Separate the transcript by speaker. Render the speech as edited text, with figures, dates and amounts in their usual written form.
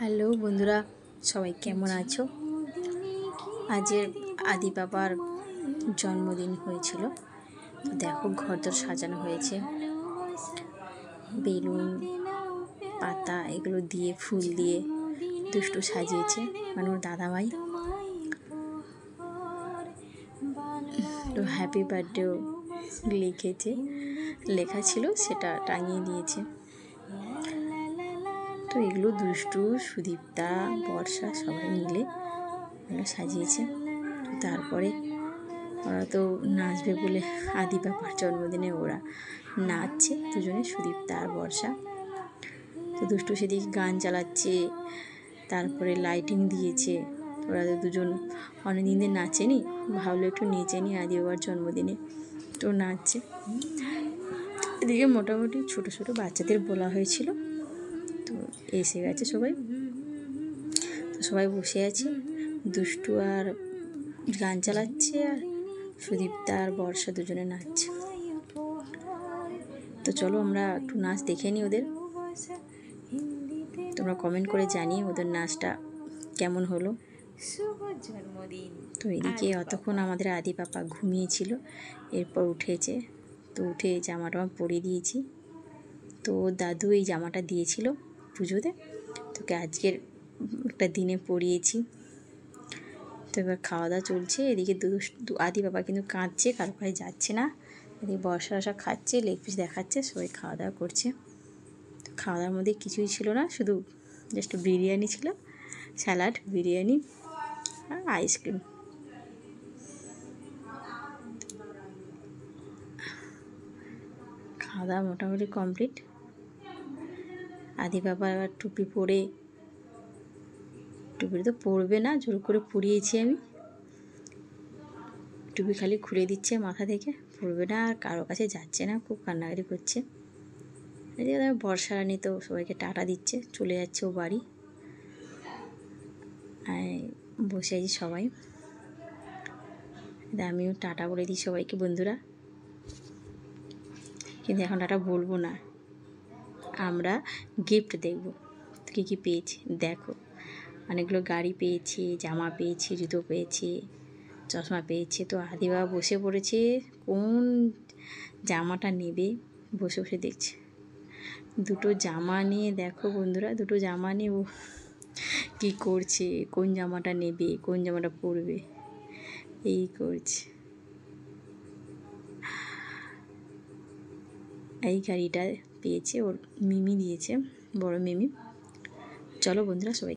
Speaker 1: Hello বন্ধুরা, সবাই কেমন আছো? আজের আদি বাবার জন্মদিন হয়েছিল। তো দেখো, ঘরদোর সাজানো হয়েছে, বেলুন, পাতা এগুলো দিয়ে, ফুল দিয়ে দুষ্টু সাজিয়েছে, মানে ওর দাদাভাই। তো হ্যাপি বার্থডেও লিখেছে, লেখা ছিল, সেটা টাঙিয়ে দিয়েছে। তো এগুলো দুষ্টু, সুদীপ্তা, বর্ষা সবাই মিলে এগুলো সাজিয়েছে। তারপরে ওরা তো নাচবে বলে আদি বাবার জন্মদিনে ওরা নাচছে দুজনে, সুদীপ্তা আর বর্ষা। তো দুষ্টু সেদিকে গান চালাচ্ছে, তারপরে লাইটিং দিয়েছে। ওরা তো দুজন অনেকদিন দিন নাচেনি, ভাবলো একটু নেচে নি আদি বাবার জন্মদিনে, তো নাচছে। এদিকে মোটামুটি ছোটো ছোটো বাচ্চাদের বলা হয়েছিল, তো এসে গেছে সবাই। তো সবাই বসে আছে, দুষ্টু আর গান চালাচ্ছে, আর সুদীপ্তা আর বর্ষা দুজনে নাচছে। তো চলো আমরা একটু নাচ দেখে নিই ওদের। তোমরা কমেন্ট করে জানিয়ে ওদের নাচটা কেমন হলো। শুভ জন্মদিন। তো এদিকে অতক্ষণ আমাদের আদি পাপা ঘুমিয়েছিল, এরপর উঠেছে। তো উঠে জামাটা পরিয়ে দিয়েছি। তো দাদু এই জামাটা দিয়েছিল পুজোতে, তোকে আজকের একটা দিনে পরিয়েছি। তো এবার খাওয়া দাওয়া চলছে। এদিকে আদি বাবা কিন্তু কাঁদছে, কারো কাছে যাচ্ছে না। এদিকে বর্ষা খাচ্ছে, লেগ পিস দেখাচ্ছে, সবাই খাওয়া দাওয়া করছে। তো খাওয়া দাওয়ার মধ্যে কিছুই ছিল না, শুধু জাস্ট বিরিয়ানি ছিল, স্যালাড, বিরিয়ানি আর আইসক্রিম। খাওয়া দাওয়া মোটামুটি কমপ্লিট। আদি বাবা আবার টুপি পরে, টুপি তো পরবে না, জোর করে পরিয়েছি আমি। টুপি খালি খুলে দিচ্ছে মাথা থেকে, পরবে না, আর কারো কাছে যাচ্ছে না, খুব কান্নাকাটি করছে। এদিকে বর্ষা রানী তো সবাইকে টাটা দিচ্ছে, চলে যাচ্ছে ও বাড়ি। বসে আছি সবাই, আমিও টাটা বলে দিই সবাইকে, বন্ধুরা। কিন্তু এখন টাটা বলবো না, আমরা গিফট দেখব কী কী পেয়েছি। দেখো, অনেকগুলো গাড়ি পেয়েছি, জামা পেয়েছি, জুতো পেয়েছি, চশমা পেয়েছি। তো আদি বাবা বসে পড়েছে, কোন জামাটা নেবে, বসে বসে দেখছে। দুটো জামা নিয়ে, দেখো বন্ধুরা, দুটো জামা নিয়ে ও কী করছে, কোন জামাটা নেবে, কোন জামাটা পরবে, এই করছে। এই গাড়িটা পেয়েছে, ওর মিমি দিয়েছে, বড় মিমি। চলো বন্ধুরা, সবাই